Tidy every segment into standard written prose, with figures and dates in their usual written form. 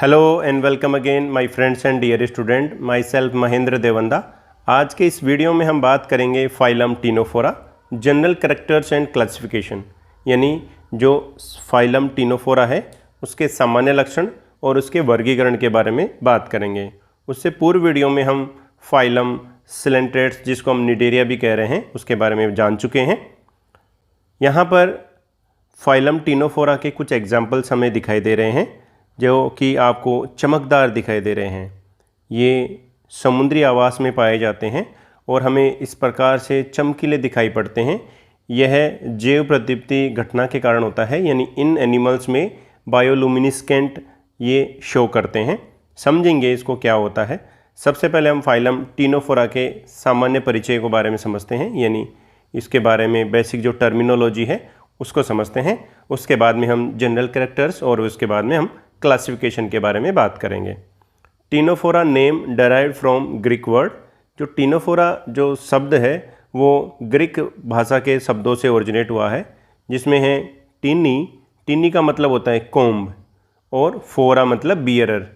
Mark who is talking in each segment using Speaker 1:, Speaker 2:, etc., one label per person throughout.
Speaker 1: Hello and welcome again my friends and dear student, myself Mahendra Devanda. आज के इस video में हम बात करेंगे phylum Ctenophora, general characters and classification, यानी जो फाइलम टीनोफोरा है उसके सामान्य लक्षण और उसके वर्गीकरण के बारे में बात करेंगे। उससे पूर्व वीडियो में हम फाइलम सिलेंट्रेट्स, जिसको हम निडेरिया भी कह रहे हैं, उसके बारे में जान चुके हैं। यहाँ पर फाइलम टीनोफोरा के कुछ एग्जाम्पल्स हमें दिखाई दे रहे हैं जो कि आपको चमकदार दिखाई दे रहे हैं। ये समुद्री आवास में पाए जाते हैं और हमें इस प्रकार से चमकीले दिखाई पड़ते हैं। यह जैव प्रदीप्ति घटना के कारण होता है, यानी इन एनिमल्स में बायोलुमिनिस्केंट ये शो करते हैं। समझेंगे इसको क्या होता है। सबसे पहले हम फाइलम टीनोफोरा के सामान्य परिचय के बारे में समझते हैं, यानी इसके बारे में बेसिक जो टर्मिनोलॉजी है उसको समझते हैं। उसके बाद में हम जनरल कैरेक्टर्स और उसके बाद में हम क्लासिफिकेशन के बारे में बात करेंगे। Ctenophora name derived from Greek word. जो टीनोफोरा जो शब्द है वो ग्रीक भाषा के शब्दों से ओरिजिनेट हुआ है, जिसमें है टीनी। टीनी का मतलब होता है कोम्ब और फोरा मतलब बियरर।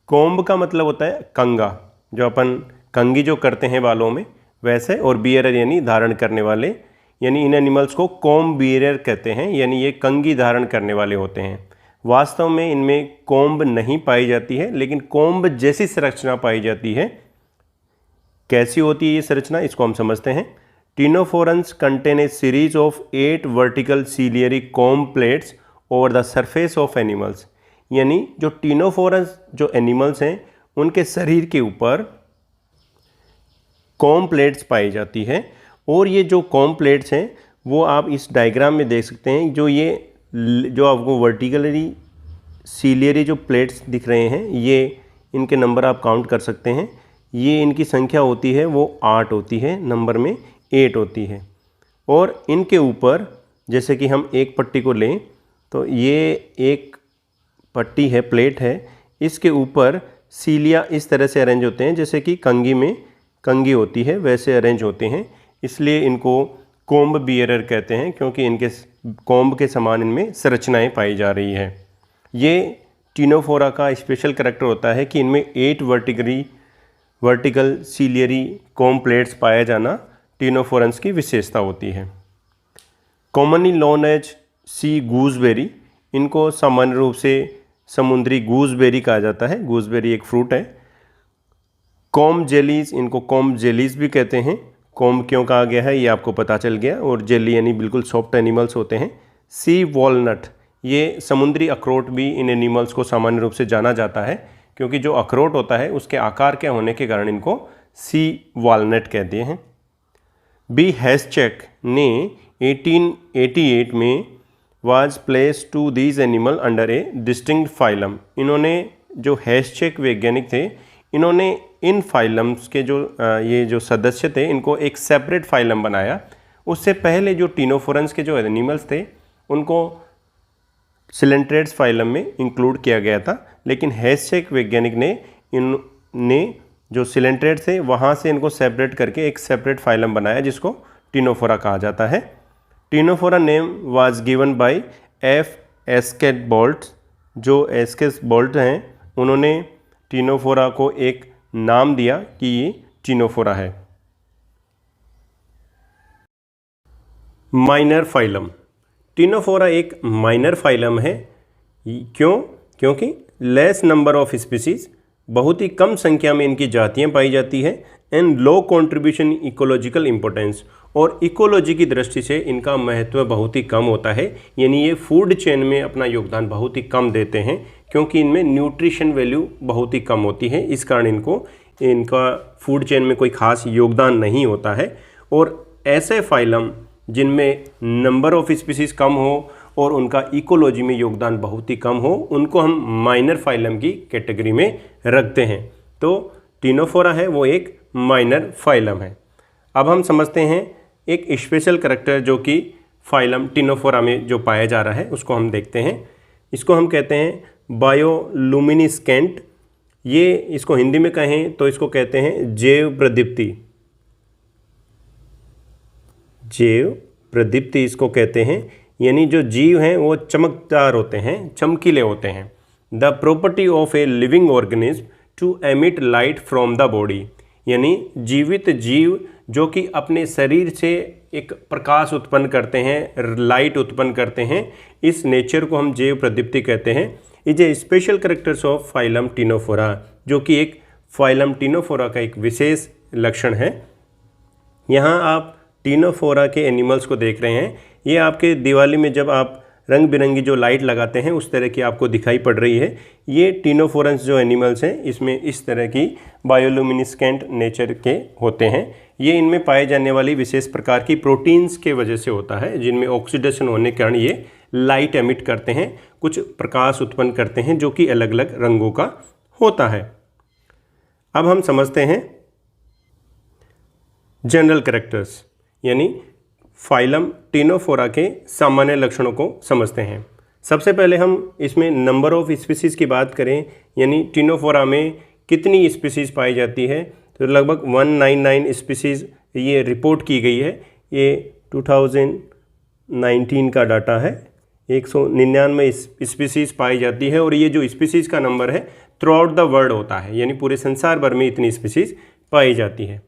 Speaker 1: कोम्ब का मतलब होता है कंगा, जो अपन कंगी जो करते हैं बालों में वैसे, और बियरर यानी धारण करने वाले, यानी इन एनिमल्स को कोम्ब बियरर कहते हैं, यानी ये कंगी धारण करने वाले होते हैं। वास्तव में इनमें कोम्ब नहीं पाई जाती है, लेकिन कोम्ब जैसी संरचना पाई जाती है। कैसी होती है ये संरचना, इसको हम समझते हैं। Ctenophorans contain a series of 8 vertical ciliary comb plates over the surface of animals. यानी जो टीनोफोरन्स जो एनिमल्स हैं उनके शरीर के ऊपर कोम्ब प्लेट्स पाई जाती है, और ये जो कोम्ब प्लेट्स हैं वो आप इस डायग्राम में देख सकते हैं। जो आपको वर्टिकली सीलियरी जो प्लेट्स दिख रहे हैं, ये इनके नंबर आप काउंट कर सकते हैं। ये इनकी संख्या होती है वो 8 होती है, नंबर में 8 होती है। और इनके ऊपर जैसे कि हम एक पट्टी को लें तो ये एक पट्टी है, प्लेट है, इसके ऊपर सीलिया इस तरह से अरेंज होते हैं जैसे कि कंगी में कंगी होती है वैसे अरेंज होते हैं। इसलिए इनको कोम्ब बियरर कहते हैं, क्योंकि इनके कोम्ब के समान इनमें संरचनाएं पाई जा रही है। ये टीनोफोरा का स्पेशल कैरेक्टर होता है कि इनमें 8 वर्टिकल सीलियरी कोम्ब प्लेट्स पाया जाना टीनोफोरन्स की विशेषता होती है। कॉमनली नोन एज सी गूसबेरी, इनको सामान्य रूप से समुद्री गूसबेरी कहा जाता है। गूसबेरी एक फ्रूट है। कोम्ब जेलीज, इनको कोम्ब जेलीज भी कहते हैं। कोम्ब क्यों कहा गया है ये आपको पता चल गया, और जेली यानी बिल्कुल सॉफ्ट एनिमल्स होते हैं। सी वॉलनट, ये समुद्री अखरोट भी इन एनिमल्स को सामान्य रूप से जाना जाता है, क्योंकि जो अखरोट होता है उसके आकार के होने के कारण इनको सी वॉलनट कहते हैं। बी हैस्चेक ने 1888 में was place to these animal under a distinct phylum. इन्होंने जो हैस्चेक वैज्ञानिक थे, इन्होंने इन फाइलम्स के ये जो सदस्य थे इनको एक सेपरेट फाइलम बनाया। उससे पहले जो टीनोफोरन्स के जो एनिमल्स थे उनको सिलेंट्रेट्स फाइलम में इंक्लूड किया गया था, लेकिन हैस्चेक वैज्ञानिक ने जो सिलेंट्रेट्स थे वहाँ से इनको सेपरेट करके एक सेपरेट फाइलम बनाया जिसको टीनोफोरा कहा जाता है। Ctenophora name was given by F Eschscholtz. जो एस्केट बोल्ट हैं उन्होंने टीनोफोरा को एक नाम दिया कि ये टीनोफोरा है। माइनर फाइलम, टीनोफोरा एक माइनर फाइलम है। क्यों? क्योंकि लेस नंबर ऑफ स्पीसीज, बहुत ही कम संख्या में इनकी जातियां पाई जाती है, and low contribution ecological importance, और इकोलॉजी की दृष्टि से इनका महत्व बहुत ही कम होता है। यानी ये फूड चेन में अपना योगदान बहुत ही कम देते हैं, क्योंकि इनमें न्यूट्रिशन वैल्यू बहुत ही कम होती है। इस कारण इनका फूड चेन में कोई खास योगदान नहीं होता है। और ऐसे फाइलम जिनमें नंबर ऑफ स्पीसीज कम हो और उनका इकोलॉजी में योगदान बहुत ही कम हो, उनको हम माइनर फाइलम की कैटेगरी में रखते हैं। तो टीनोफोरा है वो एक माइनर फाइलम है। अब हम समझते हैं एक स्पेशल कैरेक्टर जो कि फाइलम टीनोफोरा में जो पाया जा रहा है उसको हम देखते हैं। इसको हम कहते हैं बायोलुमिनिस्केंट। ये इसको हिंदी में कहें तो इसको कहते हैं जैव प्रदीप्ति। जैव प्रदीप्ति इसको कहते हैं, यानी जो जीव हैं वो चमकदार होते हैं, चमकीले होते हैं। The property of a living organism to emit light from the body, यानी जीवित जीव जो कि अपने शरीर से एक प्रकाश उत्पन्न करते हैं, लाइट उत्पन्न करते हैं, इस नेचर को हम जैव प्रदीप्ति कहते हैं। Is a special characters of phylum Ctenophora, जो कि एक फाइलम टिनोफोरा का एक विशेष लक्षण है। यहाँ आप टिनोफोरा के एनिमल्स को देख रहे हैं। ये आपके दिवाली में जब आप रंग बिरंगी जो लाइट लगाते हैं उस तरह की आपको दिखाई पड़ रही है। ये टिनोफोरन्स जो एनिमल्स हैं इसमें इस तरह की बायोल्यूमिनिस्केंट नेचर के होते हैं। ये इनमें पाए जाने वाली विशेष प्रकार की प्रोटीन्स के वजह से होता है, जिनमें ऑक्सीडेशन होने के कारण ये लाइट एमिट करते हैं, कुछ प्रकाश उत्पन्न करते हैं जो कि अलग अलग रंगों का होता है। अब हम समझते हैं जनरल कैरेक्टर्स, यानी फाइलम टिनोफोरा के सामान्य लक्षणों को समझते हैं। सबसे पहले हम इसमें नंबर ऑफ स्पीसीज़ की बात करें, यानी टिनोफोरा में कितनी स्पीसीज़ पाई जाती है, तो लगभग 199 स्पीसीज़ ये रिपोर्ट की गई है। ये 2019 का डाटा है। 199 स्पीसीज़ पाई जाती है और ये जो स्पीसीज़ का नंबर है थ्रू आउट द वर्ल्ड होता है, यानी पूरे संसार भर में इतनी स्पीसीज़ पाई जाती है।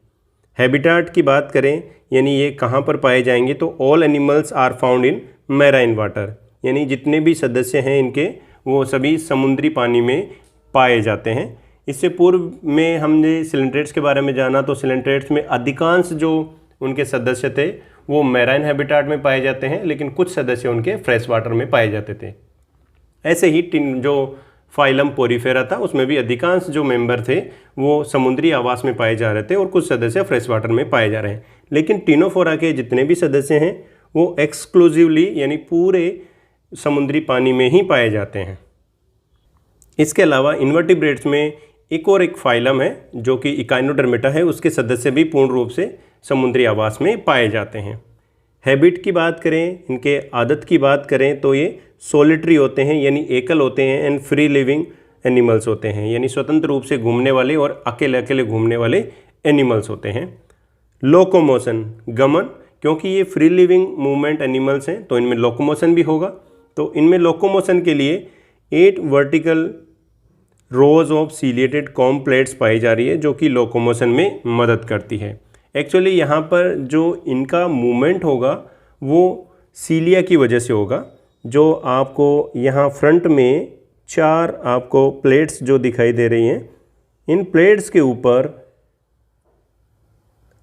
Speaker 1: हैबिटेट की बात करें, यानी ये कहाँ पर पाए जाएंगे, तो all animals are found in marine water, यानी जितने भी सदस्य हैं इनके वो सभी समुद्री पानी में पाए जाते हैं। इससे पूर्व में हमने सिलेंट्रेट्स के बारे में जाना, तो सिलेंट्रेट्स में अधिकांश जो उनके सदस्य थे वो मैराइन हैबिटेट में पाए जाते हैं, लेकिन कुछ सदस्य उनके फ्रेश वाटर में पाए जाते थे। ऐसे ही जो फाइलम पोरीफेरा था उसमें भी अधिकांश जो मेंबर थे वो समुद्री आवास में पाए जा रहे थे और कुछ सदस्य फ्रेश वाटर में पाए जा रहे हैं। लेकिन टिनोफोरा के जितने भी सदस्य हैं वो एक्सक्लूसिवली यानी पूरे समुद्री पानी में ही पाए जाते हैं। इसके अलावा इन्वर्टिब्रेट्स में एक फाइलम है जो कि इकाइनोडर्मेटा है, उसके सदस्य भी पूर्ण रूप से समुद्री आवास में पाए जाते हैं। हैबिट की बात करें, इनके आदत की बात करें, तो ये सोलिटरी होते हैं यानी एकल होते हैं, एंड फ्री लिविंग एनिमल्स होते हैं, यानी स्वतंत्र रूप से घूमने वाले और अकेले अकेले घूमने वाले एनिमल्स होते हैं। लोकोमोशन गमन, क्योंकि ये फ्री लिविंग मूवमेंट एनिमल्स हैं तो इनमें लोकोमोशन भी होगा। तो इनमें लोकोमोशन के लिए 8 vertical rows of ciliated comb plates पाई जा रही है जो कि लोकोमोशन में मदद करती है। एक्चुअली यहाँ पर जो इनका मूवमेंट होगा वो सीलिया की वजह से होगा। जो आपको यहाँ फ्रंट में 4 आपको प्लेट्स जो दिखाई दे रही हैं, इन प्लेट्स के ऊपर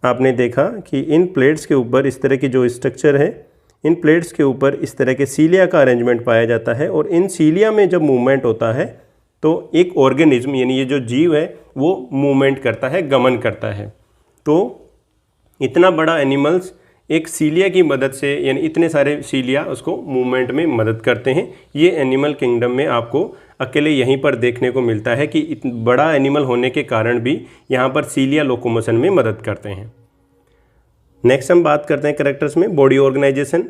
Speaker 1: आपने देखा कि इन प्लेट्स के ऊपर इस तरह की जो स्ट्रक्चर है, इन प्लेट्स के ऊपर इस तरह के सीलिया का अरेंजमेंट पाया जाता है और इन सीलिया में जब मूवमेंट होता है तो एक ऑर्गेनिज्म यानी ये जो जीव है वो मूवमेंट करता है, गमन करता है। तो इतना बड़ा एनिमल्स एक सीलिया की मदद से, यानी इतने सारे सीलिया उसको मूवमेंट में मदद करते हैं। ये एनिमल किंगडम में आपको अकेले यहीं पर देखने को मिलता है कि इतना बड़ा एनिमल होने के कारण भी यहाँ पर सीलिया लोकोमोशन में मदद करते हैं। नेक्स्ट हम बात करते हैं कैरेक्टर्स में। Body organization,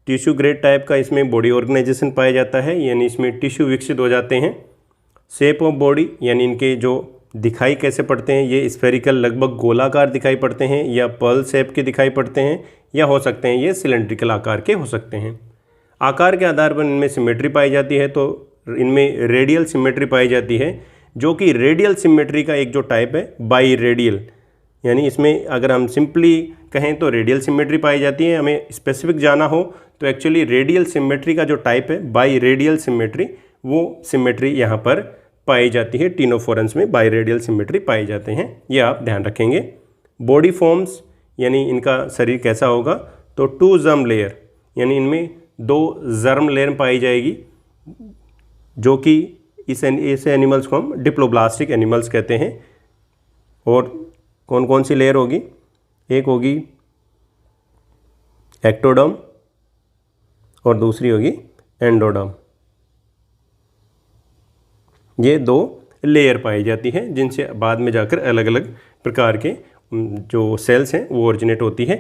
Speaker 1: tissue grade type का इसमें बॉडी ऑर्गेनाइजेशन पाया जाता है, यानी इसमें टिश्यू विकसित हो जाते हैं। शेप ऑफ बॉडी, यानी इनके जो दिखाई कैसे पड़ते हैं, ये स्फेरिकल लगभग गोलाकार दिखाई पड़ते हैं या पर्ल शेप के दिखाई पड़ते हैं, या हो सकते हैं ये सिलेंड्रिकल आकार के हो सकते हैं। आकार के आधार पर इनमें सिमेट्री पाई जाती है, तो इनमें रेडियल सिमेट्री पाई जाती है, जो कि रेडियल सिमेट्री का एक जो टाइप है बाई रेडियल, यानी इसमें अगर हम सिंपली कहें तो रेडियल सिमेट्री पाई जाती है। हमें स्पेसिफिक जाना हो तो एक्चुअली रेडियल सिमेट्री का जो टाइप है बाई रेडियल सिमेट्री, वो सिमेट्री यहाँ पर पाई जाती है। टिनोफोरन्स में बाई रेडियल सिमेट्री पाई जाते हैं, ये आप ध्यान रखेंगे। बॉडी फॉर्म्स, यानी इनका शरीर कैसा होगा, तो 2 जर्म लेयर, यानी इनमें 2 जर्म लेयर पाई जाएगी, जो कि ऐसे एनिमल्स को हम डिप्लोब्लास्टिक एनिमल्स कहते हैं। और कौन कौन सी लेयर होगी, एक होगी एक्टोडर्म और दूसरी होगी एंडोडर्म। ये 2 लेयर पाई जाती हैं जिनसे बाद में जाकर अलग अलग प्रकार के जो सेल्स हैं वो ओरिजिनेट होती है।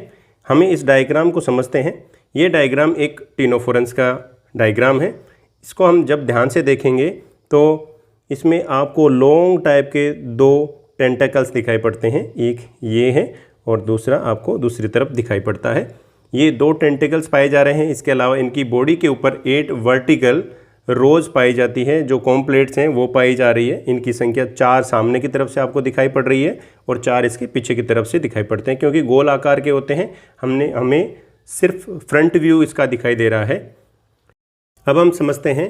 Speaker 1: हमें इस डायग्राम को समझते हैं। ये डायग्राम एक टिनोफोरन्स का डायग्राम है। इसको हम जब ध्यान से देखेंगे तो इसमें आपको लॉन्ग टाइप के 2 टेंटेकल्स दिखाई पड़ते हैं, एक ये है और दूसरा आपको दूसरी तरफ दिखाई पड़ता है। ये 2 टेंटेकल्स पाए जा रहे हैं। इसके अलावा इनकी बॉडी के ऊपर 8 वर्टिकल रोज़ पाई जाती है, जो कॉम्प्लेट्स हैं वो पाई जा रही है। इनकी संख्या 4 सामने की तरफ से आपको दिखाई पड़ रही है और 4 इसके पीछे की तरफ से दिखाई पड़ते हैं, क्योंकि गोल आकार के होते हैं। हमें सिर्फ फ्रंट व्यू इसका दिखाई दे रहा है। अब हम समझते हैं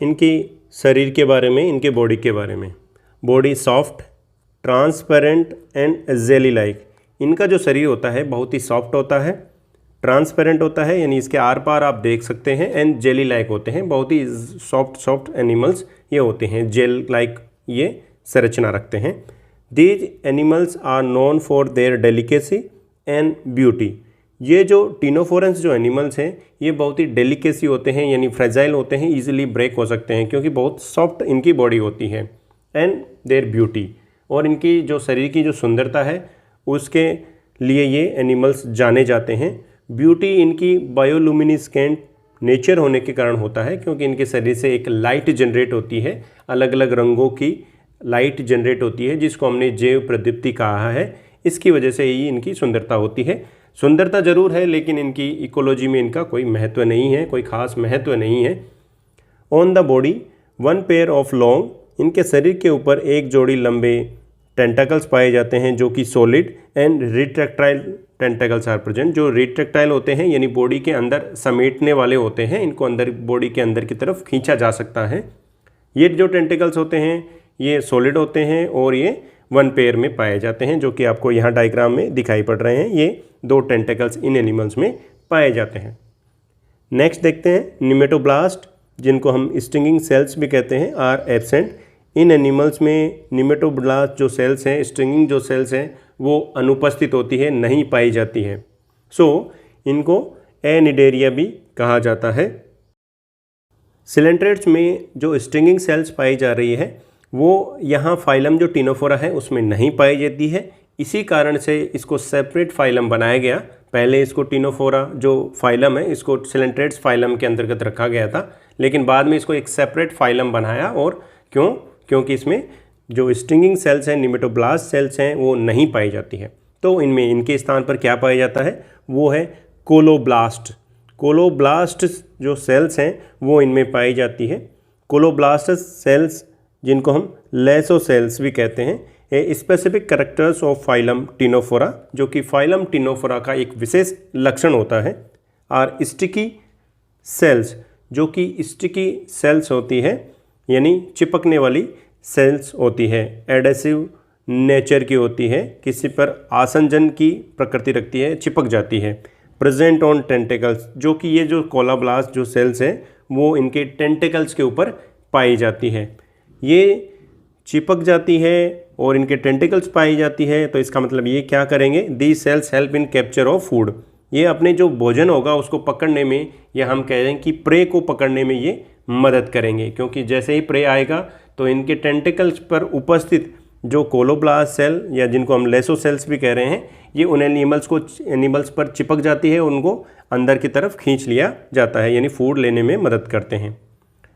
Speaker 1: इनकी शरीर के बारे में, इनके बॉडी के बारे में। Body soft, transparent and jelly like. इनका जो शरीर होता है बहुत ही सॉफ्ट होता है, ट्रांसपेरेंट होता है, यानी इसके आर पार आप देख सकते हैं, एंड जेली लाइक होते हैं। बहुत ही सॉफ्ट एनिमल्स ये होते हैं, जेल लाइक ये संरचना रखते हैं। These animals are known for their delicacy and beauty. ये जो टीनोफोरन्स जो एनिमल्स हैं ये बहुत ही डेलिकेसी होते हैं, यानी फ्रेजाइल होते हैं, ईजिली ब्रेक हो सकते हैं, क्योंकि बहुत सॉफ्ट इनकी बॉडी होती है। एंड देयर ब्यूटी, और इनकी जो शरीर की जो सुंदरता है उसके लिए ये एनिमल्स जाने जाते हैं। ब्यूटी इनकी बायोलुमिनिस्केंट नेचर होने के कारण होता है, क्योंकि इनके शरीर से एक लाइट जनरेट होती है, अलग अलग रंगों की लाइट जनरेट होती है, जिसको हमने जैव प्रदीप्ति कहा है। इसकी वजह से ही इनकी सुंदरता होती है। सुंदरता जरूर है, लेकिन इनकी इकोलॉजी में इनका कोई महत्व नहीं है, कोई खास महत्व नहीं है। On the body 1 pair of long, इनके शरीर के ऊपर एक जोड़ी लंबे टेंटाकल्स पाए जाते हैं, जो कि solid and retractile tentacles are present. जो रिट्रैक्टाइल होते हैं यानी बॉडी के अंदर समेटने वाले होते हैं, इनको अंदर बॉडी के अंदर की तरफ खींचा जा सकता है। ये जो टेंटिकल्स होते हैं ये सॉलिड होते हैं और ये 1 पेयर में पाए जाते हैं, जो कि आपको यहाँ डायग्राम में दिखाई पड़ रहे हैं। ये 2 टेंटिकल्स इन एनिमल्स में पाए जाते हैं। नेक्स्ट देखते हैं निमेटोब्लास्ट, जिनको हम स्टिंगिंग सेल्स भी कहते हैं, आर एब्सेंट। इन एनिमल्स में निमेटोब्लास्ट जो सेल्स हैं, स्टिंगिंग जो सेल्स हैं, वो अनुपस्थित होती है, नहीं पाई जाती है। सो इनको एनिडेरिया भी कहा जाता है। सिलेंट्रेट्स में जो स्टिंगिंग सेल्स पाई जा रही है वो यहाँ फाइलम जो टीनोफोरा है उसमें नहीं पाई जाती है। इसी कारण से इसको सेपरेट फाइलम बनाया गया। पहले इसको टीनोफोरा जो फाइलम है इसको सिलेंट्रेट्स फाइलम के अंतर्गत रखा गया था, लेकिन बाद में इसको एक सेपरेट फाइलम बनाया। और क्योंकि इसमें जो स्टिंगिंग सेल्स हैं, निमेटोब्लास्ट सेल्स हैं, वो नहीं पाई जाती है। तो इनमें इनके स्थान पर क्या पाया जाता है, वो है कोलोब्लास्ट। कोलोब्लास्ट जो सेल्स हैं वो इनमें पाई जाती है। कोलोब्लास्ट सेल्स, जिनको हम लेसो सेल्स भी कहते हैं, a specific characters of phylum Ctenophora, जो कि फाइलम टीनोफोरा का एक विशेष लक्षण होता है। आर स्टिकी सेल्स, जो कि स्टिकी सेल्स होती है, यानी चिपकने वाली सेल्स होती है, एडेसिव नेचर की होती है, किसी पर आसंजन की प्रकृति रखती है, चिपक जाती है। प्रेजेंट ऑन टेंटिकल्स, जो कि ये जो कोलोब्लास्ट जो सेल्स हैं वो इनके टेंटिकल्स के ऊपर पाई जाती है। ये चिपक जाती है और इनके टेंटिकल्स पाई जाती है, तो इसका मतलब ये क्या करेंगे, these cells help in capture of food. ये अपने जो भोजन होगा उसको पकड़ने में, या हम कह रहे हैं कि प्रे को पकड़ने में ये मदद करेंगे, क्योंकि जैसे ही प्रे आएगा तो इनके टेंटिकल्स पर उपस्थित जो कोलोब्लास्ट सेल या जिनको हम लेसो सेल्स भी कह रहे हैं, ये उन एनिमल्स पर चिपक जाती है, उनको अंदर की तरफ खींच लिया जाता है, यानी फूड लेने में मदद करते हैं।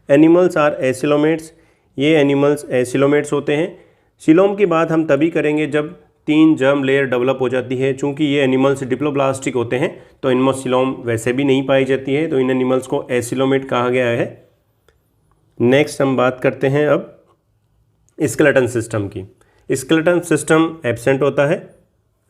Speaker 1: एनिमल्स आर एसिलोमेट्स, ये एनिमल्स एसिलोमेट्स होते हैं। सिलोम की बात हम तभी करेंगे जब 3 जर्म लेयर डेवलप हो जाती है। चूँकि ये एनिमल्स डिप्लोब्लास्टिक होते हैं तो इनमें सिलोम वैसे भी नहीं पाई जाती है, तो इन एनिमल्स को एसिलोमेट कहा गया है। नेक्स्ट हम बात करते हैं अब स्केलेटन सिस्टम की। स्केलेटन सिस्टम एब्सेंट होता है,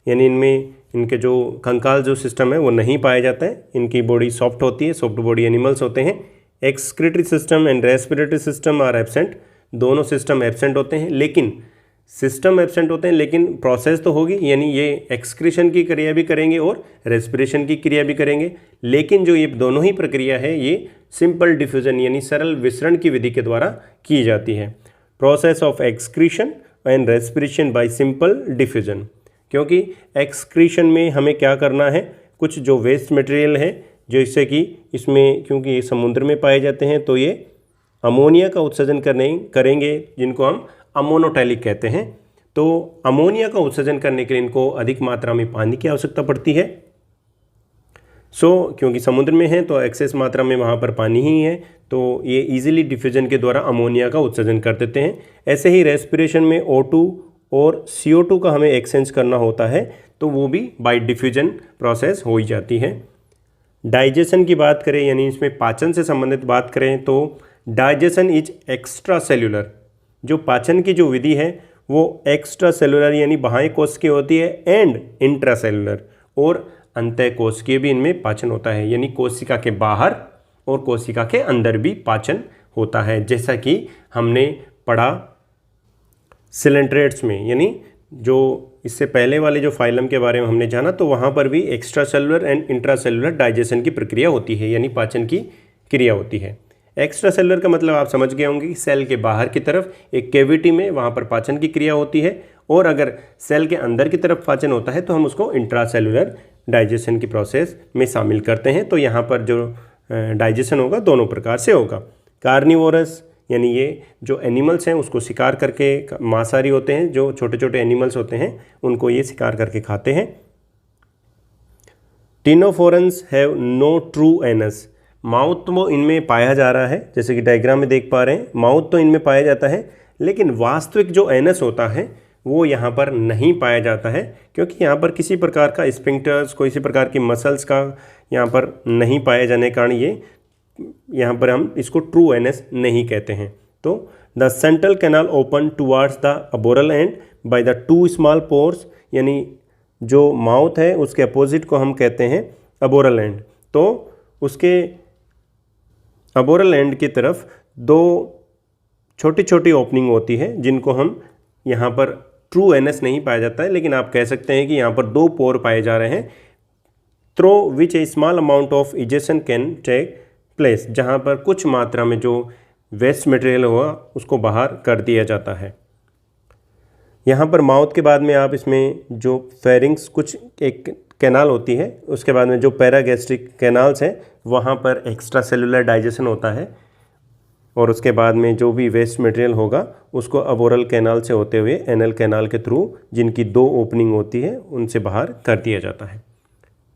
Speaker 1: यानी इनमें इनके जो कंकाल जो सिस्टम है वो नहीं पाया जाता है। इनकी बॉडी सॉफ्ट होती है, सॉफ्ट बॉडी एनिमल्स होते हैं। Excretory system and respiratory system are absent, दोनों सिस्टम एब्सेंट होते हैं। लेकिन सिस्टम एब्सेंट होते हैं लेकिन प्रोसेस तो होगी, यानी ये एक्सक्रीशन की क्रिया भी करेंगे और रेस्पिरेशन की क्रिया भी करेंगे। लेकिन जो ये दोनों ही प्रक्रिया है ये सिंपल डिफ्यूजन यानी सरल विसरण की विधि के द्वारा की जाती है। Process of excretion and respiration bye simple diffusion, क्योंकि एक्सक्रीशन में हमें क्या करना है, कुछ जो वेस्ट मटेरियल है जैसे कि इसमें, क्योंकि ये समुद्र में पाए जाते हैं तो ये अमोनिया का उत्सर्जन करेंगे, जिनको हम अमोनोटैलिक कहते हैं। तो अमोनिया का उत्सर्जन करने के लिए इनको अधिक मात्रा में पानी की आवश्यकता पड़ती है। क्योंकि समुद्र में है तो एक्सेस मात्रा में वहाँ पर पानी ही है, तो ये इजीली डिफ्यूजन के द्वारा अमोनिया का उत्सर्जन कर देते हैं। ऐसे ही रेस्पिरेशन में O2 और CO2 का हमें एक्सचेंज करना होता है, तो वो भी बाय डिफ्यूजन प्रोसेस हो ही जाती है। डाइजेशन की बात करें, यानी इसमें पाचन से संबंधित बात करें, तो डाइजेशन इज एक्स्ट्रा सेल्यूलर, जो पाचन की जो विधि है वो एक्स्ट्रा सेलुलर यानी बाह्य कोशिकीय होती है, एंड इंट्रा सेलुलर और अंतः कोशिकीय भी इनमें पाचन होता है, यानी कोशिका के बाहर और कोशिका के अंदर भी पाचन होता है, जैसा कि हमने पढ़ा सिलेंट्रेट्स में। यानी जो इससे पहले वाले जो फाइलम के बारे में हमने जाना तो वहाँ पर भी extra cellular and intra cellular digestion की प्रक्रिया होती है, यानी पाचन की क्रिया होती है। एक्स्ट्रा सेलुलर का मतलब आप समझ गए होंगे कि सेल के बाहर की तरफ एक कैविटी में वहाँ पर पाचन की क्रिया होती है, और अगर सेल के अंदर की तरफ पाचन होता है तो हम उसको इंट्रा सेलुलर डाइजेशन की प्रोसेस में शामिल करते हैं। तो यहाँ पर जो डाइजेशन होगा दोनों प्रकार से होगा। कार्निवोरस यानी ये जो एनिमल्स हैं उसको शिकार करके, मांसाहारी होते हैं, जो छोटे छोटे एनिमल्स होते हैं उनको ये शिकार करके खाते हैं। Ctenophorans have no true anus, mouth तो इनमें पाया जा रहा है, जैसे कि डायग्राम में देख पा रहे हैं, माउथ तो इनमें पाया जाता है, लेकिन वास्तविक जो एनस होता है वो यहाँ पर नहीं पाया जाता है, क्योंकि यहाँ पर किसी प्रकार का स्फिंक्टर्स, किसी प्रकार की मसल्स का यहाँ पर नहीं पाए जाने के कारण ये यहाँ पर हम इसको ट्रू एनस नहीं कहते हैं। तो the central canal open towards the aboral and by the two small pores, यानी जो माउथ है उसके अपोजिट को हम कहते हैं अबोरल एंड। तो उसके अबोरल एंड की तरफ दो छोटी छोटी ओपनिंग होती है, जिनको हम यहाँ पर ट्रू एनस नहीं पाया जाता है, लेकिन आप कह सकते हैं कि यहाँ पर दो पोर पाए जा रहे हैं, through which a small amount of egestion can take place, जहाँ पर कुछ मात्रा में जो वेस्ट मटेरियल हुआ उसको बाहर कर दिया जाता है। यहाँ पर माउथ के बाद में आप इसमें जो फेरिंग्स कुछ एक कैनाल होती है, उसके बाद में जो पैरागैस्ट्रिक कैनाल्स हैं वहाँ पर एक्स्ट्रा सेलुलर डाइजेशन होता है, और उसके बाद में जो भी वेस्ट मटेरियल होगा उसको अबोरल कैनाल से होते हुए एनल कैनाल के थ्रू, जिनकी दो ओपनिंग होती है, उनसे बाहर कर दिया जाता है।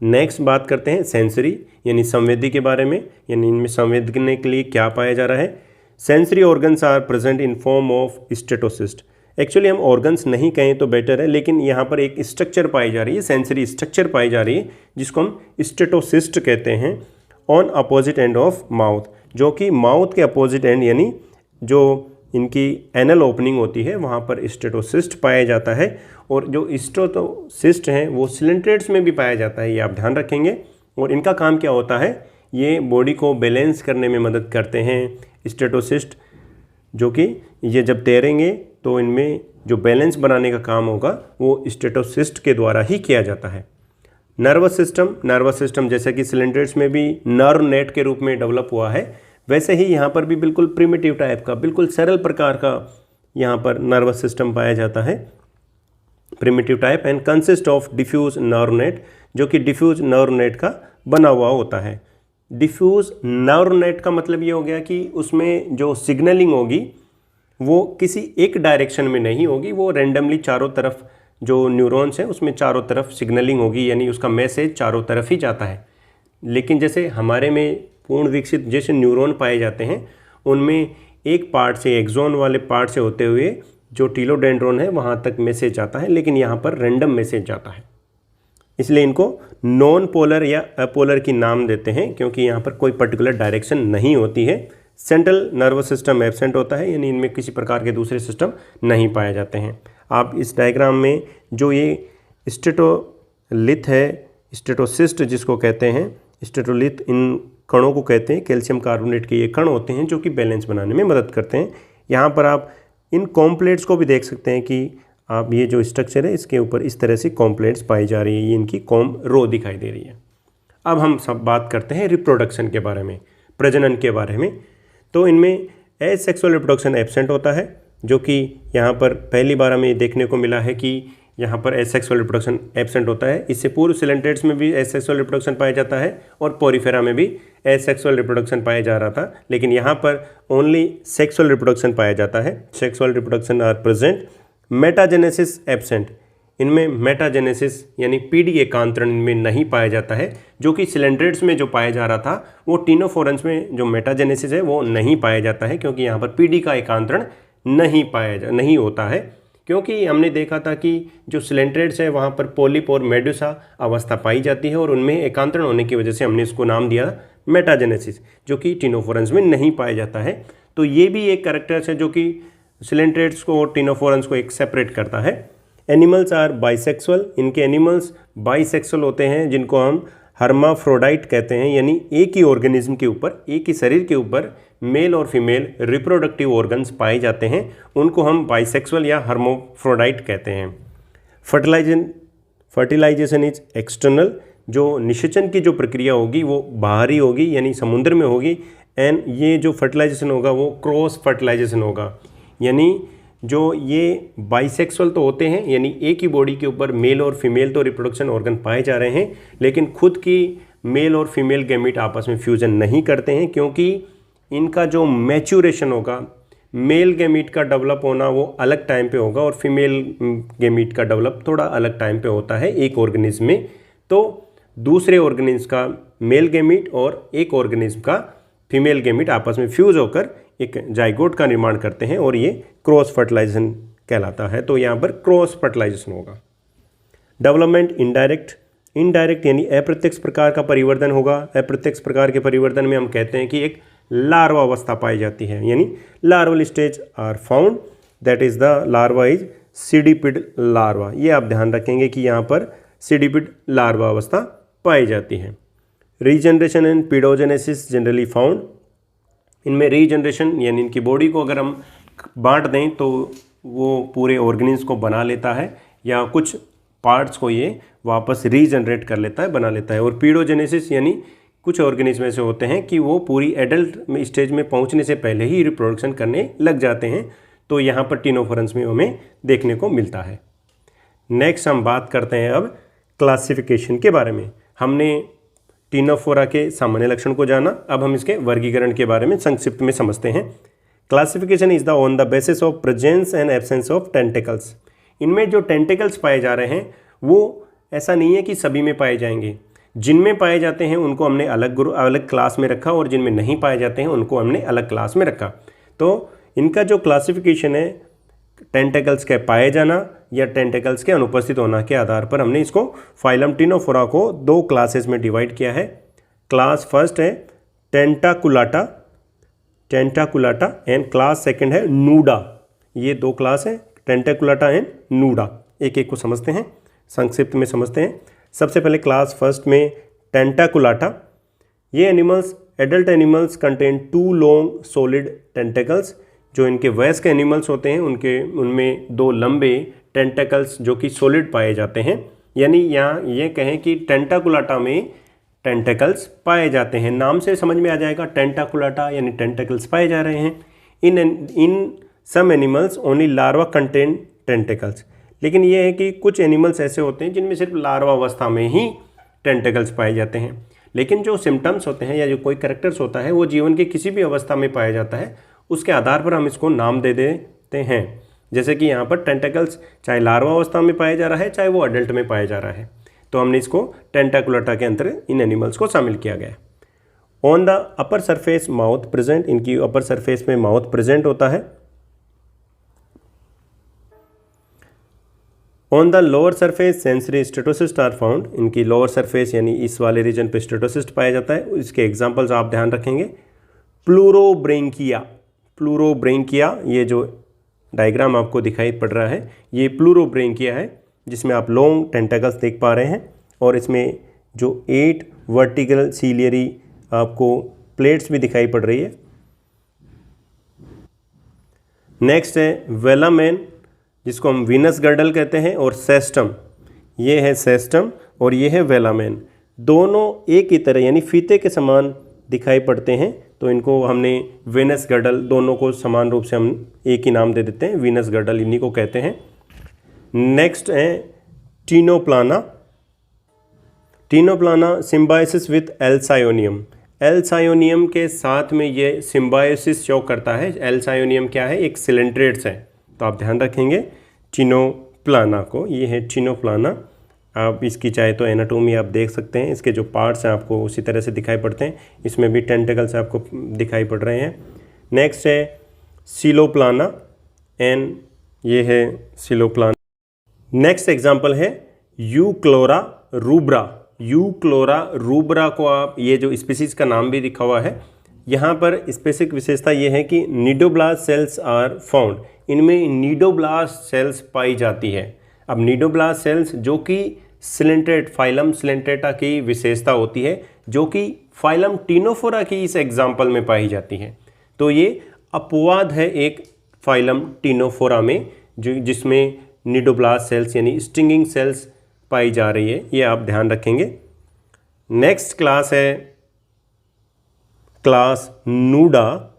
Speaker 1: नेक्स्ट बात करते हैं सेंसरी यानी संवेदी के बारे में, यानी इनमें संवेदने के लिए क्या पाया जा रहा है। Sensory organs are present in form of statocyst, actually हम ऑर्गन्स नहीं कहें तो बेटर है, लेकिन यहाँ पर एक स्ट्रक्चर पाई जा रही है, सेंसरी स्ट्रक्चर पाई जा रही है, जिसको हम स्टेटोसिस्ट कहते हैं, on opposite end of mouth, जो कि माउथ के अपोजिट एंड यानी जो इनकी एनल ओपनिंग होती है वहाँ पर स्टेटोसिस्ट पाया जाता है। और जो स्टेटोसिस्ट हैं वो सिलेंट्रेट्स में भी पाया जाता है, ये आप ध्यान रखेंगे। और इनका काम क्या होता है, ये बॉडी को बैलेंस करने में मदद करते हैं स्टेटोसिस्ट, जो कि ये जब तैरेंगे तो इनमें जो बैलेंस बनाने का काम होगा वो स्टेटोसिस्ट के द्वारा ही किया जाता है। नर्वस सिस्टम जैसे कि सिलेंट्रेट्स में भी नर्व नेट के रूप में डेवलप हुआ है, वैसे ही यहाँ पर भी बिल्कुल प्रिमिटिव टाइप का, बिल्कुल सरल प्रकार का यहाँ पर नर्वस सिस्टम पाया जाता है, primitive type, and consist of diffuse nerve net, जो कि डिफ्यूज नर्व नेट का बना हुआ होता है। डिफ्यूज नर्व नेट का मतलब ये हो गया कि उसमें जो सिग्नलिंग होगी वो किसी एक डायरेक्शन में नहीं होगी, वो रैंडमली चारों तरफ जो न्यूरॉन्स हैं उसमें चारों तरफ सिग्नलिंग होगी, यानी उसका मैसेज चारों तरफ ही जाता है। लेकिन जैसे हमारे में पूर्ण विकसित जैसे न्यूरॉन पाए जाते हैं, उनमें एक पार्ट से, एक्सॉन वाले पार्ट से होते हुए जो टीलोडेंड्रोन है वहाँ तक मैसेज जाता है, लेकिन यहाँ पर रैंडम मैसेज जाता है, इसलिए इनको नॉन पोलर या अपोलर की नाम देते हैं, क्योंकि यहाँ पर कोई पर्टिकुलर डायरेक्शन नहीं होती है। सेंट्रल नर्वस सिस्टम एब्सेंट होता है, यानी इनमें किसी प्रकार के दूसरे सिस्टम नहीं पाए जाते हैं। आप इस डायग्राम में जो ये स्टेटोलिथ है, स्टेटोसिस्ट जिसको कहते हैं, स्टेटोलिथ इन कणों को कहते हैं, कैल्शियम कार्बोनेट के ये कण होते हैं जो कि बैलेंस बनाने में मदद करते हैं। यहाँ पर आप इन कॉम्प्लेट्स को भी देख सकते हैं कि आप ये जो स्ट्रक्चर है इसके ऊपर इस तरह से कॉम्प्लेट्स पाई जा रही है, ये इनकी कॉम रो दिखाई दे रही है। अब हम सब बात करते हैं रिप्रोडक्शन के बारे में, प्रजनन के बारे में। तो इनमें एसेक्सुअल रिप्रोडक्शन एब्सेंट होता है, जो कि यहाँ पर पहली बार हमें देखने को मिला है कि यहाँ पर एसेक्सुअल रिप्रोडक्शन एब्सेंट होता है। इससे पूर्व सिलेंट्रेट्स में भी एसेक्सुअल रिप्रोडक्शन पाया जाता है और पोरिफेरा में भी एसेक्सुअल रिप्रोडक्शन पाया जा रहा था, लेकिन यहाँ पर ओनली सेक्सुअल रिप्रोडक्शन पाया जाता है। Sexual reproduction are present, metagenesis absent, इनमें मेटाजेनेसिस यानी पीढ़ी एकांतरण इनमें नहीं पाया जाता है, जो कि सिलेंट्रेट्स में जो पाया जा रहा था वो टिनोफोरन्स में जो मेटाजेनेसिस है वो नहीं पाया जाता है, क्योंकि यहाँ पर पीढ़ी का एकांतरण नहीं होता है। क्योंकि हमने देखा था कि जो सिलेंट्रेट्स है वहाँ पर पोलिप और मेडुसा अवस्था पाई जाती है और उनमें एकांतरण होने की वजह से हमने इसको नाम दिया मेटाजेनेसिस, जो कि टिनोफोरंस में नहीं पाया जाता है। तो ये भी एक कैरेक्टर्स है जो कि सिलेंट्रेट्स को और टिनोफोरंस को एक सेपरेट करता है। एनिमल्स आर बाइसेक्सुअल, इनके एनिमल्स बाइसेक्सुअल होते हैं, जिनको हम हर्माफ्रोडाइट कहते हैं, यानी एक ही ऑर्गेनिज्म के ऊपर, एक ही शरीर के ऊपर मेल और फीमेल रिप्रोडक्टिव ऑर्गन्स पाए जाते हैं, उनको हम बाइसेक्सुअल या हर्माफ्रोडाइट कहते हैं। फर्टिलाइजेशन इज एक्सटर्नल, जो निषेचन की जो प्रक्रिया होगी वो बाहरी होगी, यानी समुद्र में होगी। एंड ये जो फर्टिलाइजेशन होगा वो क्रॉस फर्टिलाइजेशन होगा, यानी जो ये बाइसेक्सुअल तो होते हैं, यानी एक ही बॉडी के ऊपर मेल और फीमेल तो रिप्रोडक्शन ऑर्गन पाए जा रहे हैं, लेकिन खुद की मेल और फीमेल गैमीट आपस में फ्यूजन नहीं करते हैं, क्योंकि इनका जो मैच्योरेशन होगा, मेल गैमीट का डेवलप होना वो अलग टाइम पे होगा और फीमेल गैमीट का डेवलप थोड़ा अलग टाइम पे होता है एक ऑर्गेनिज्म में। तो दूसरे ऑर्गेनिज्म का मेल गैमीट और एक ऑर्गेनिज्म का फीमेल गैमीट आपस में फ्यूज होकर एक जाइगोट का निर्माण करते हैं और ये क्रॉस फर्टिलाइजेशन कहलाता है। तो यहाँ पर क्रॉस फर्टिलाइजेशन होगा। डेवलपमेंट इनडायरेक्ट यानी अप्रत्यक्ष प्रकार का परिवर्तन होगा। अप्रत्यक्ष प्रकार के परिवर्तन में हम कहते हैं कि एक लार्वा अवस्था पाई जाती है, यानी larval stage are found, that is the larva is cydippid larva. ये आप ध्यान रखेंगे कि यहाँ पर सीडिपिड लार्वा अवस्था पाई जाती है। Regeneration and paedogenesis generally found, इनमें रीजनरेशन यानी इनकी बॉडी को अगर हम बांट दें तो वो पूरे ऑर्गेनिज्म को बना लेता है, या कुछ पार्ट्स को ये वापस रीजनरेट कर लेता है, बना लेता है। और पीडोजेनेसिस यानी कुछ ऑर्गेनिज्म ऐसे होते हैं कि वो पूरी एडल्ट स्टेज में पहुंचने से पहले ही रिप्रोडक्शन करने लग जाते हैं। तो यहाँ पर टिनोफोरंस में हमें देखने को मिलता है। नेक्स्ट हम बात करते हैं अब क्लासिफिकेशन के बारे में। हमने टिनोफोरा के सामान्य लक्षण को जाना, अब हम इसके वर्गीकरण के बारे में संक्षिप्त में समझते हैं। Classification is the on the basis of presence and absence of tentacles. इनमें जो टेंटिकल्स पाए जा रहे हैं वो ऐसा नहीं है कि सभी में पाए जाएंगे, जिनमें पाए जाते हैं उनको हमने अलग क्लास में रखा और जिनमें नहीं पाए जाते हैं उनको हमने अलग क्लास में रखा। तो इनका जो क्लासिफिकेशन है टेंटिकल्स के पाए जाना या टेंटिकल्स के अनुपस्थित होना के आधार पर हमने इसको फाइलम टिनोफोरा को दो क्लासेस में डिवाइड किया है। क्लास फर्स्ट है टेंटाकुलाटा एंड क्लास सेकंड है नूडा। ये दो क्लास है, टेंटाकुलाटा एंड नूडा। एक एक को समझते हैं, संक्षिप्त में समझते हैं। सबसे पहले क्लास फर्स्ट में टेंटाकुलाटा। ये animals adult animals contain 2 long solid tentacles. जो इनके वयस्क एनिमल्स होते हैं उनमें 2 लंबे टेंटिकल्स जो कि सॉलिड पाए जाते हैं, यानी यहाँ ये कहें कि टेंटाकुलाटा में टेंटिकल्स पाए जाते हैं। नाम से समझ में आ जाएगा, टेंटाकुलाटा यानी टेंटिकल्स पाए जा रहे हैं। In some animals only larva contain tentacles. लेकिन ये है कि कुछ एनिमल्स ऐसे होते हैं जिनमें सिर्फ लार्वा अवस्था में ही टेंटिकल्स पाए जाते हैं, लेकिन जो सिम्टम्स होते हैं या जो कोई कैरेक्टर्स होता है वो जीवन के किसी भी अवस्था में पाया जाता है, उसके आधार पर हम इसको नाम दे देते हैं। जैसे कि यहाँ पर टेंटिकल्स चाहे लार्वा अवस्था में पाया जा रहा है चाहे वो अडल्ट में पाया जा रहा है, तो हमने इसको टेंटाकुलाटा के अंदर इन एनिमल्स को शामिल किया गया है। On the upper surface mouth present, इनकी अपर सरफेस में माउथ प्रेजेंट होता है। On the lower surface sensory statocyst are found, इनकी लोअर सरफेस यानी इस वाले रीजन पे स्टेटोसिस्ट पाया जाता है। इसके एग्जांपल्स आप ध्यान रखेंगे। प्लूरोब्रेंकिया, ये जो डायग्राम आपको दिखाई पड़ रहा है ये प्लूरोब्रेंकिया है, जिसमें आप लॉन्ग टेंटिकल्स देख पा रहे हैं और इसमें जो 8 वर्टिकल सीलियरी आपको प्लेट्स भी दिखाई पड़ रही है। नेक्स्ट है वेलामेन, जिसको हम वीनस गर्डल कहते हैं, और सेस्टम। ये है सेस्टम और ये है वेलामेन। दोनों एक ही तरह यानी फीते के समान दिखाई पड़ते हैं, तो इनको हमने वीनस गर्डल, दोनों को समान रूप से हम एक ही नाम दे देते हैं, वीनस गर्डल इन्हीं को कहते हैं। नेक्स्ट है टीनोप्लाना सिम्बायोसिस विथ एल्सायोनियम। एल्सायोनियम के साथ में ये सिम्बायोसिस शो करता है। एल्सायोनियम क्या है? एक सिलेंट्रेट्स है, तो आप ध्यान रखेंगे टिनोप्लाना को। ये है टिनोप्लाना। आप इसकी चाहे तो एनाटोमी आप देख सकते हैं, इसके जो पार्ट्स हैं आपको उसी तरह से दिखाई पड़ते हैं। इसमें भी टेंटिकल्स आपको दिखाई पड़ रहे हैं। नेक्स्ट है सिलोप्लाना एंड ये है सिलोप्लाना। नेक्स्ट एग्जाम्पल है यूक्लोरा रूब्रा। यूक्लोरा रूब्रा को आप, ये जो स्पीसीज का नाम भी लिखा हुआ है, यहाँ पर स्पेसिफिक विशेषता ये है कि निडोब्लास्ट सेल्स आर फाउंड, इनमें निडोब्लास्ट सेल्स पाई जाती है। अब निडोब्लास्ट सेल्स जो कि सिलेंट्रेट फाइलम सिलेंट्रेटा की विशेषता होती है, जो कि फाइलम टिनोफोरा की इस एग्जाम्पल में पाई जाती है। तो ये अपवाद है एक फाइलम टिनोफोरा में, जो जिसमें निडोब्लास्ट सेल्स यानी स्टिंगिंग सेल्स पाई जा रही है, ये आप ध्यान रखेंगे। नेक्स्ट क्लास है क्लास नूडा।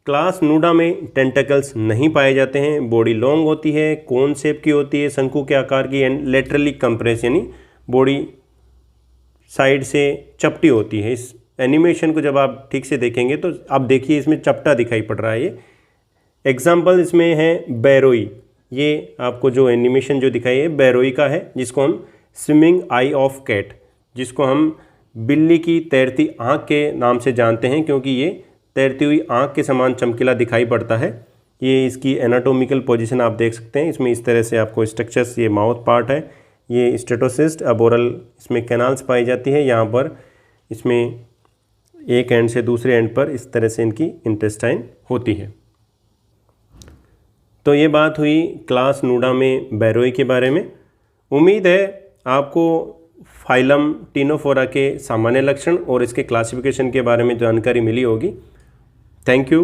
Speaker 1: क्लास नूडा में टेंटेकल्स नहीं पाए जाते हैं, बॉडी लॉन्ग होती है, कोन शेप की होती है, शंकु के आकार की, एंड लेटरली कंप्रेस यानी बॉडी साइड से चपटी होती है। इस एनिमेशन को जब आप ठीक से देखेंगे तो आप देखिए इसमें चपटा दिखाई पड़ रहा है। ये एग्जाम्पल इसमें है बैरोई, ये आपको जो एनिमेशन जो दिखाई है बैरोई का है, जिसको हम स्विमिंग आई ऑफ कैट, जिसको हम बिल्ली की तैरती आँख के नाम से जानते हैं, क्योंकि ये तैरती हुई आँख के समान चमकीला दिखाई पड़ता है। ये इसकी एनाटोमिकल पोजीशन आप देख सकते हैं, इसमें इस तरह से आपको स्ट्रक्चर्स, ये माउथ पार्ट है, ये स्टेटोसिस्ट अब ओरल, इसमें कैनाल्स पाई जाती है, यहाँ पर इसमें एक एंड से दूसरे एंड पर इस तरह से इनकी इंटेस्टाइन होती है। तो ये बात हुई क्लास नूडा में बैरोई के बारे में। उम्मीद है आपको फाइलम टिनोफोरा के सामान्य लक्षण और इसके क्लासिफिकेशन के बारे में जानकारी मिली होगी। Thank you.